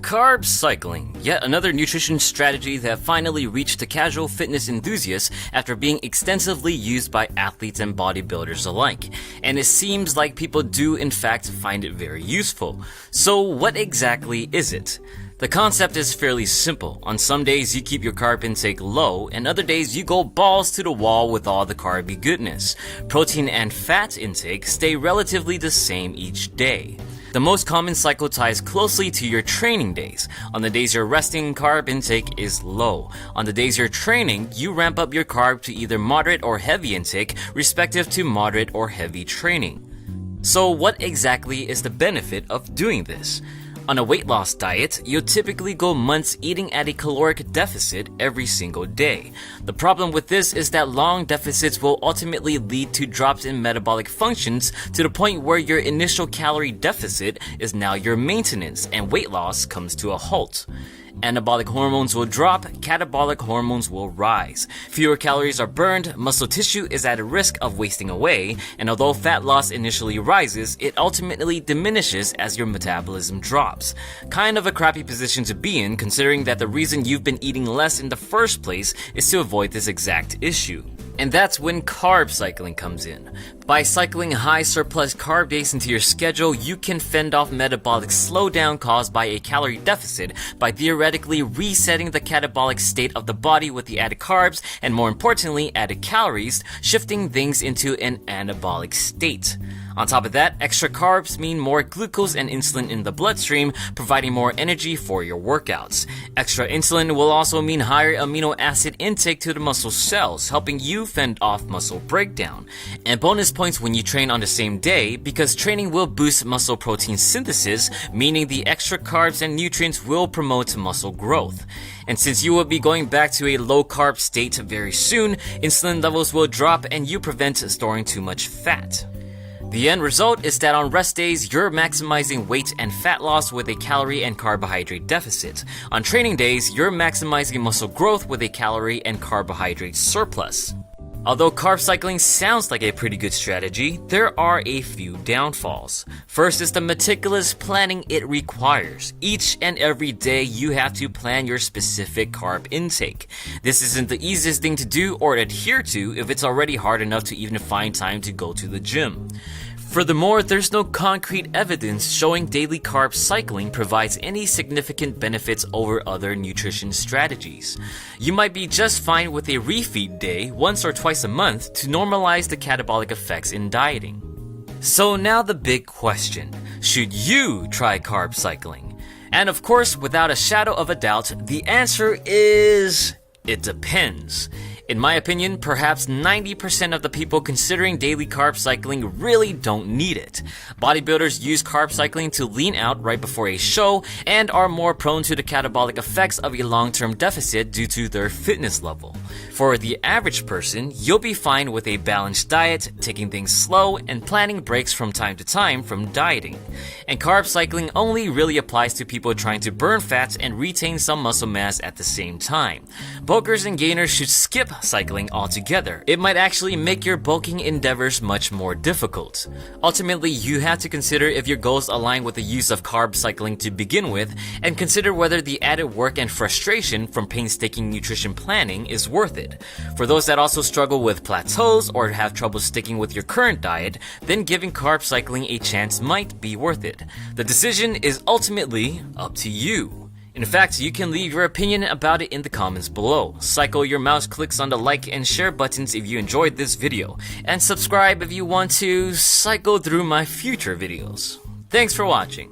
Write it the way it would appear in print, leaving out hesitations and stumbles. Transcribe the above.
Carb cycling, yet another nutrition strategy that finally reached the casual fitness enthusiasts after being extensively used by athletes and bodybuilders alike. And it seems like people do in fact find it very useful. So what exactly is it? The concept is fairly simple. On some days you keep your carb intake low, and other days you go balls to the wall with all the carby goodness. Protein and fat intake stay relatively the same each day. The most common cycle ties closely to your training days. On the days you're resting, carb intake is low. On the days you're training, you ramp up your carb to either moderate or heavy intake, respective to moderate or heavy training. So what exactly is the benefit of doing this? On a weight loss diet, you'll typically go months eating at a caloric deficit every single day. The problem with this is that long deficits will ultimately lead to drops in metabolic functions to the point where your initial calorie deficit is now your maintenance and weight loss comes to a halt. Anabolic hormones will drop, catabolic hormones will rise. Fewer calories are burned, muscle tissue is at a risk of wasting away, and although fat loss initially rises, it ultimately diminishes as your metabolism drops. Kind of a crappy position to be in, considering that the reason you've been eating less in the first place is to avoid this exact issue. And that's when carb cycling comes in. By cycling high surplus carb days into your schedule, you can fend off metabolic slowdown caused by a calorie deficit by theoretically resetting the catabolic state of the body with the added carbs and, more importantly, added calories, shifting things into an anabolic state. On top of that, extra carbs mean more glucose and insulin in the bloodstream, providing more energy for your workouts. Extra insulin will also mean higher amino acid intake to the muscle cells, helping you fend off muscle breakdown. And bonus points when you train on the same day, because training will boost muscle protein synthesis, meaning the extra carbs and nutrients will promote muscle growth. And since you will be going back to a low carb state very soon, insulin levels will drop and you prevent storing too much fat. The end result is that on rest days, you're maximizing weight and fat loss with a calorie and carbohydrate deficit. On training days, you're maximizing muscle growth with a calorie and carbohydrate surplus. Although carb cycling sounds like a pretty good strategy, there are a few downfalls. First is the meticulous planning it requires. Each and every day you have to plan your specific carb intake. This isn't the easiest thing to do or adhere to if it's already hard enough to even find time to go to the gym. Furthermore, there's no concrete evidence showing daily carb cycling provides any significant benefits over other nutrition strategies. You might be just fine with a refeed day once or twice a month to normalize the catabolic effects in dieting. So now the big question, should you try carb cycling? And of course, without a shadow of a doubt, the answer is, it depends. In my opinion, perhaps 90% of the people considering daily carb cycling really don't need it. Bodybuilders use carb cycling to lean out right before a show and are more prone to the catabolic effects of a long-term deficit due to their fitness level. For the average person, you'll be fine with a balanced diet, taking things slow, and planning breaks from time to time from dieting. And carb cycling only really applies to people trying to burn fats and retain some muscle mass at the same time. Bulkers and gainers should skip cycling altogether. It might actually make your bulking endeavors much more difficult. Ultimately, you have to consider if your goals align with the use of carb cycling to begin with, and consider whether the added work and frustration from painstaking nutrition planning is worth it. For those that also struggle with plateaus or have trouble sticking with your current diet, then giving carb cycling a chance might be worth it. The decision is ultimately up to you. In fact, you can leave your opinion about it in the comments below. Cycle your mouse clicks on the like and share buttons if you enjoyed this video, and subscribe if you want to cycle through my future videos. Thanks for watching.